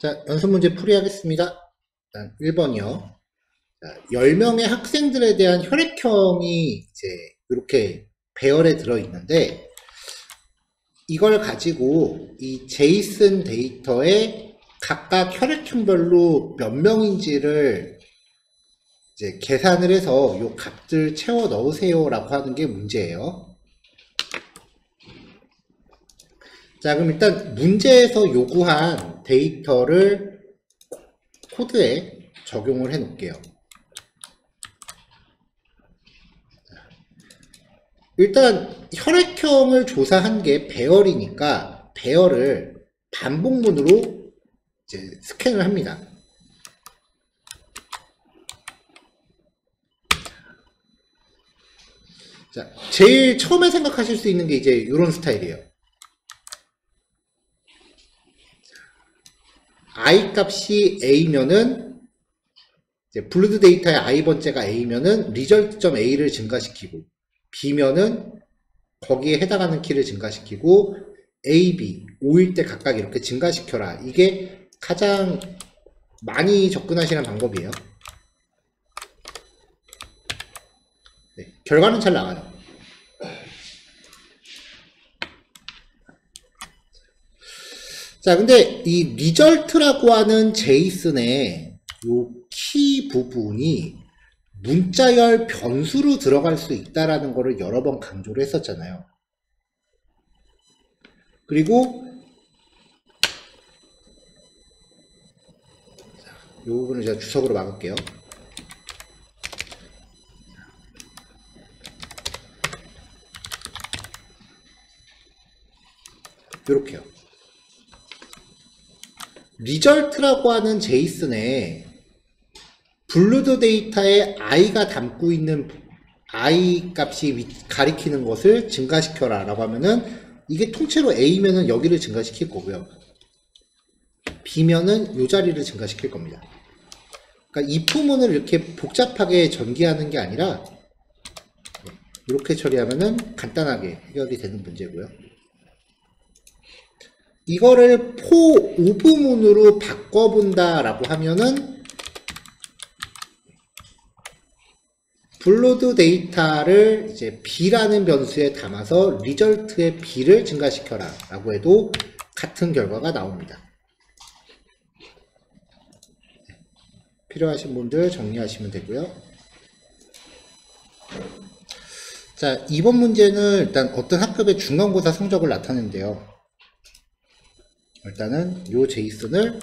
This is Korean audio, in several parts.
자, 연습 문제 풀이하겠습니다. 일단 1번이요. 10명의 학생들에 대한 혈액형이 이제 이렇게 배열에 들어있는데, 이걸 가지고 이 제이슨 데이터에 각각 혈액형별로 몇 명인지를 이제 계산을 해서 요 값들 채워 넣으세요 라고 하는 게 문제예요. 자, 그럼 일단 문제에서 요구한 데이터를 코드에 적용을 해 놓을게요. 일단 혈액형을 조사한 게 배열이니까 배열을 반복문으로 이제 스캔을 합니다. 자, 제일 처음에 생각하실 수 있는 게 이제 이런 스타일이에요. I 값이 A면은 이제 블루드 데이터의 I 번째가 A면은 result.A를 증가시키고, B면은 거기에 해당하는 키를 증가시키고, A, B, O일 때 각각 이렇게 증가시켜라. 이게 가장 많이 접근하시는 방법이에요. 네, 결과는 잘 나와요. 자, 근데 이 result라고 하는 제이슨의 요 키 부분이 문자열 변수로 들어갈 수 있다라는 거를 여러 번 강조를 했었잖아요. 그리고 이 부분을 제가 주석으로 막을게요. 이렇게요. result라고 하는 제이슨에 블루드 데이터에 i가 담고 있는 i 값이 가리키는 것을 증가시켜라 라고 하면은, 이게 통째로 a면은 여기를 증가시킬 거고요, b면은 이 자리를 증가시킬 겁니다. 그러니까 이 부분을 이렇게 복잡하게 전개하는 게 아니라 이렇게 처리하면은 간단하게 해결이 되는 문제고요. 이거를 포 오브문으로 바꿔본다 라고 하면은, 블루드 데이터를 이제 B라는 변수에 담아서 result의 B를 증가시켜라 라고 해도 같은 결과가 나옵니다. 필요하신 분들 정리하시면 되고요. 자, 이번 문제는 일단 어떤 학급의 중간고사 성적을 나타내는데요. 일단은 요 제이슨을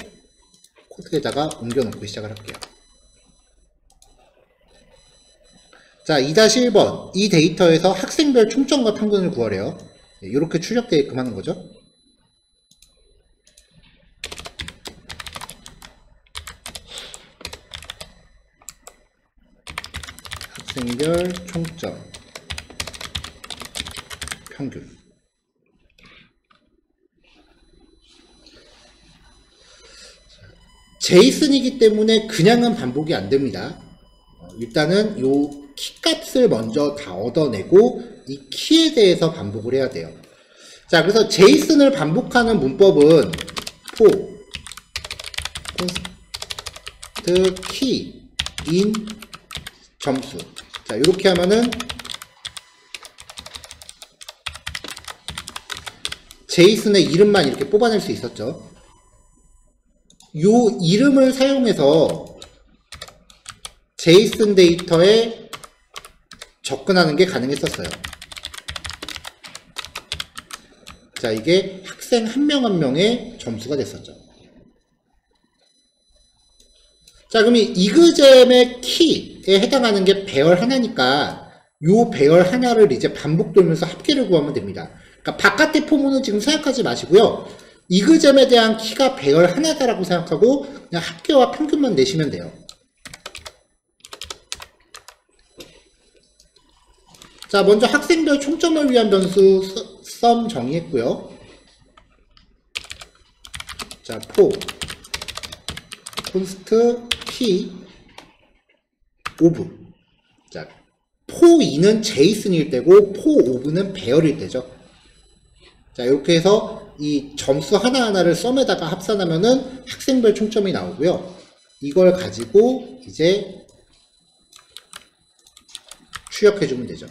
코드에다가 옮겨놓고 시작을 할게요. 자, 2-1번. 이 데이터에서 학생별 총점과 평균을 구하래요. 이렇게 출력되게끔 하는 거죠. 학생별 총점, 평균. 제이슨이기 때문에 그냥은 반복이 안 됩니다. 일단은 요 키값을 먼저 다 얻어내고 이 키에 대해서 반복을 해야 돼요. 자, 그래서 제이슨을 반복하는 문법은 for const key in 점수. 자, 이렇게 하면은 제이슨의 이름만 이렇게 뽑아낼 수 있었죠. 요 이름을 사용해서 제이슨 데이터에 접근하는 게 가능했었어요. 자, 이게 학생 한 명 한 명의 점수가 됐었죠. 자, 그럼 이 이그잼의 키에 해당하는 게 배열 하나니까 요 배열 하나를 이제 반복 돌면서 합계를 구하면 됩니다. 그러니까 바깥의 포문은 지금 생각하지 마시고요. 이그잼에 대한 키가 배열 하나다라고 생각하고 그냥 합계와 평균만 내시면 돼요. 자, 먼저 학생별 총점을 위한 변수 sum 정의했고요. 자, for const p of. 자, for 2는 제이슨일 때고 for of는 배열일 때죠. 자, 이렇게 해서 이 점수 하나하나를 썸에다가 합산하면은 학생별 총점이 나오고요. 이걸 가지고 이제 출력해주면 되죠.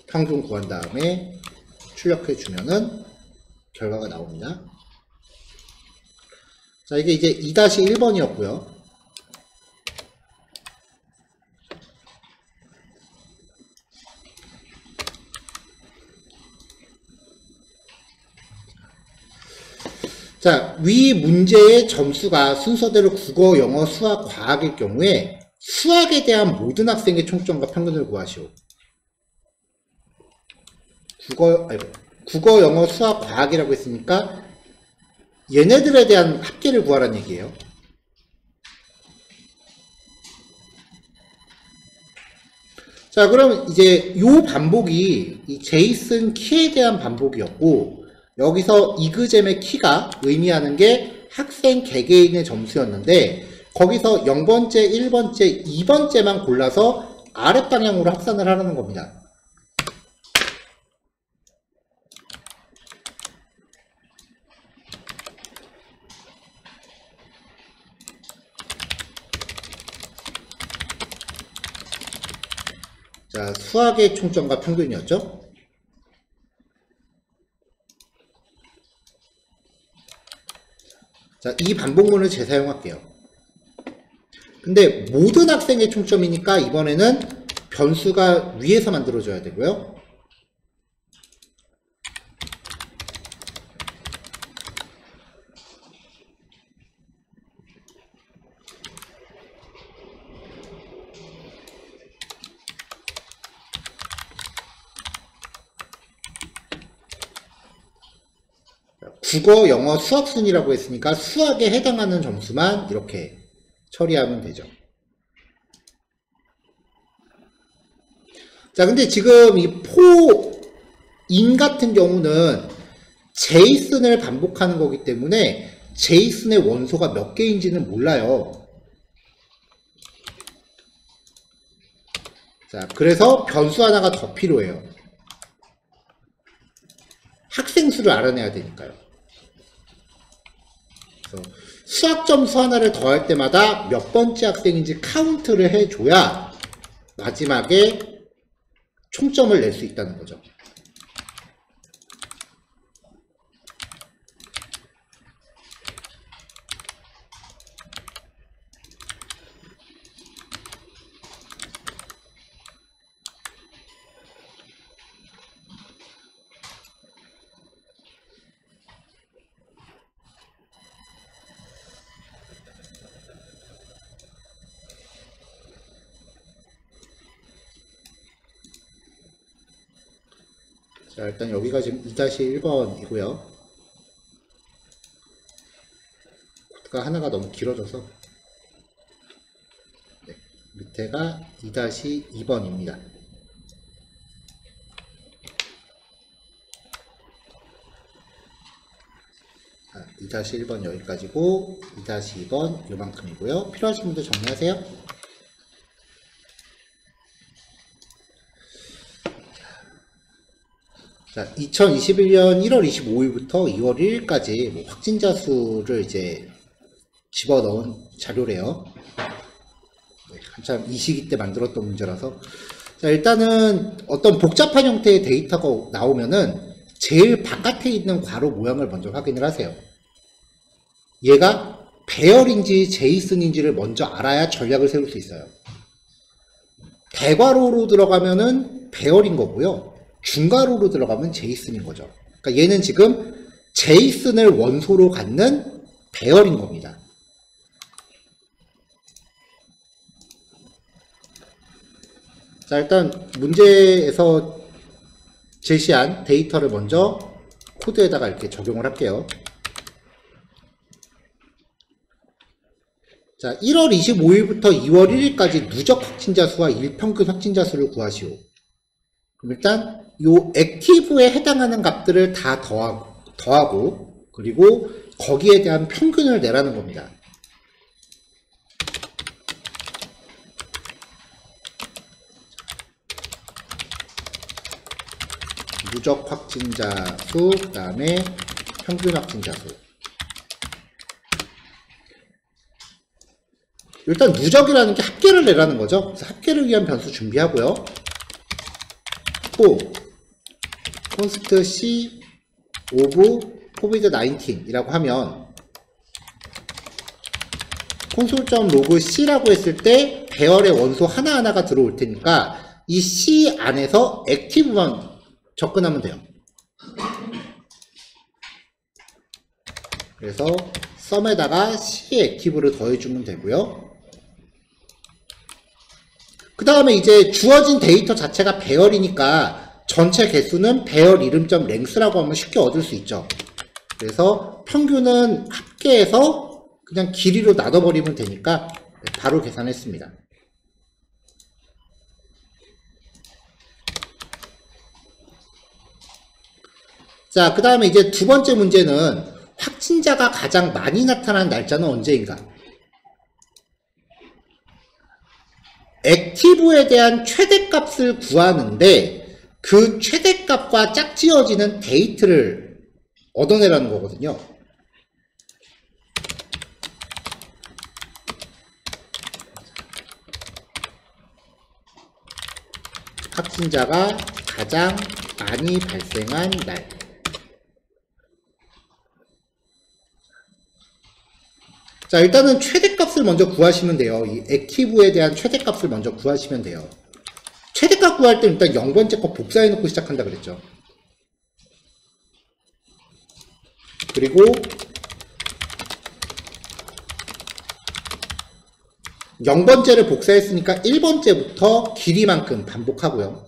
평균 구한 다음에 출력해주면은 결과가 나옵니다. 자, 이게 이제 2-1번이었고요. 자, 위 문제의 점수가 순서대로 국어, 영어, 수학, 과학일 경우에 수학에 대한 모든 학생의 총점과 평균을 구하시오. 국어, 영어, 수학, 과학이라고 했으니까 얘네들에 대한 합계를 구하라는 얘기예요. 자, 그럼 이제 요 반복이 이 제이슨 키에 대한 반복이었고, 여기서 이그잼의 키가 의미하는 게 학생 개개인의 점수였는데, 거기서 0번째, 1번째, 2번째만 골라서 아랫방향으로 합산을 하라는 겁니다. 자, 수학의 총점과 평균이었죠? 자, 이 반복문을 재사용할게요. 근데 모든 학생의 총점이니까 이번에는 변수가 위에서 만들어줘야 되고요. 국어, 영어, 수학 순이라고 했으니까 수학에 해당하는 점수만 이렇게 처리하면 되죠. 자, 근데 지금 이 포인 같은 경우는 제이슨을 반복하는 거기 때문에 제이슨의 원소가 몇 개인지는 몰라요. 자, 그래서 변수 하나가 더 필요해요. 학생 수를 알아내야 되니까요. 그래서 수학 점수 하나를 더할 때마다 몇 번째 학생인지 카운트를 해줘야 마지막에 총점을 낼 수 있다는 거죠. 자, 일단 여기가 지금 2-1번이고요. 코드가 하나가 너무 길어져서 네, 밑에가 2-2번입니다. 자, 2-1번 여기까지고 2-2번 요만큼이고요. 필요하신 분들 정리하세요. 자, 2021년 1월 25일부터 2월 1일까지 뭐 확진자 수를 이제 집어넣은 자료래요. 네, 한참 이 시기 때 만들었던 문제라서. 자, 일단은 어떤 복잡한 형태의 데이터가 나오면은 제일 바깥에 있는 괄호 모양을 먼저 확인을 하세요. 얘가 배열인지 제이슨인지를 먼저 알아야 전략을 세울 수 있어요. 대괄호로 들어가면은 배열인 거고요. 중괄호로 들어가면 제이슨인 거죠. 그러니까 얘는 지금 제이슨을 원소로 갖는 배열인 겁니다. 자, 일단 문제에서 제시한 데이터를 먼저 코드에다가 이렇게 적용을 할게요. 자, 1월 25일부터 2월 1일까지 누적 확진자 수와 일평균 확진자 수를 구하시오. 그럼 일단 요 액티브에 해당하는 값들을 다 더하고 그리고 거기에 대한 평균을 내라는 겁니다. 누적 확진자 수, 그 다음에 평균 확진자 수. 일단 누적이라는 게 합계를 내라는 거죠. 그래서 합계를 위한 변수 준비하고요. 또 const c of covid-19 이라고 하면 console.log c라고 했을 때 배열의 원소 하나하나가 들어올 테니까 이 c 안에서 액티브만 접근하면 돼요. 그래서 썸에다가 c 액티브를 더해주면 되고요. 그 다음에 이제 주어진 데이터 자체가 배열이니까 전체 개수는 배열 이름.랭스라고 length라고 하면 쉽게 얻을 수 있죠. 그래서 평균은 합계해서 그냥 길이로 나눠버리면 되니까 바로 계산했습니다. 자, 그 다음에 이제 두 번째 문제는 확진자가 가장 많이 나타난 날짜는 언제인가? 액티브에 대한 최대값을 구하는데 그 최대값과 짝지어지는 데이트를 얻어내라는 거거든요. 확진자가 가장 많이 발생한 날. 자, 일단은 최대값을 먼저 구하시면 돼요. 이 액티브에 대한 최대값을 먼저 구하시면 돼요. 최대값 구할 때 일단 0번째 거 복사해 놓고 시작한다 그랬죠. 그리고 0번째를 복사했으니까 1번째부터 길이만큼 반복하고요.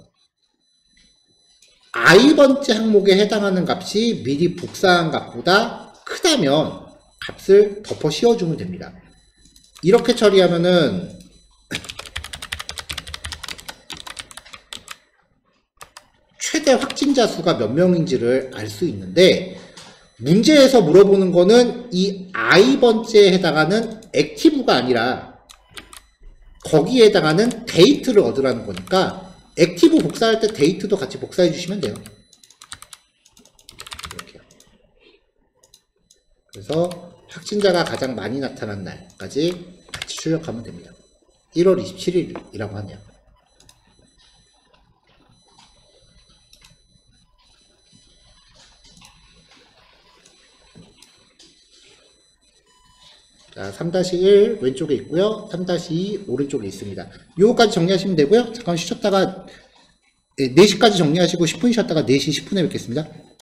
i번째 항목에 해당하는 값이 미리 복사한 값보다 크다면 값을 덮어 씌워주면 됩니다. 이렇게 처리하면은 최대 확진자 수가 몇 명인지를 알 수 있는데 문제에서 물어보는 거는 이 i번째에 해당하는 액티브가 아니라 거기에 해당하는 데이트를 얻으라는 거니까 액티브 복사할 때 데이트도 같이 복사해 주시면 돼요. 이렇게요. 그래서 확진자가 가장 많이 나타난 날까지 같이 출력하면 됩니다. 1월 27일이라고 하네요. 자, 3-1 왼쪽에 있고요. 3-2 오른쪽에 있습니다. 요거까지 정리하시면 되고요. 잠깐 쉬셨다가 4시까지 정리하시고 10분 쉬었다가 4시 10분에 뵙겠습니다.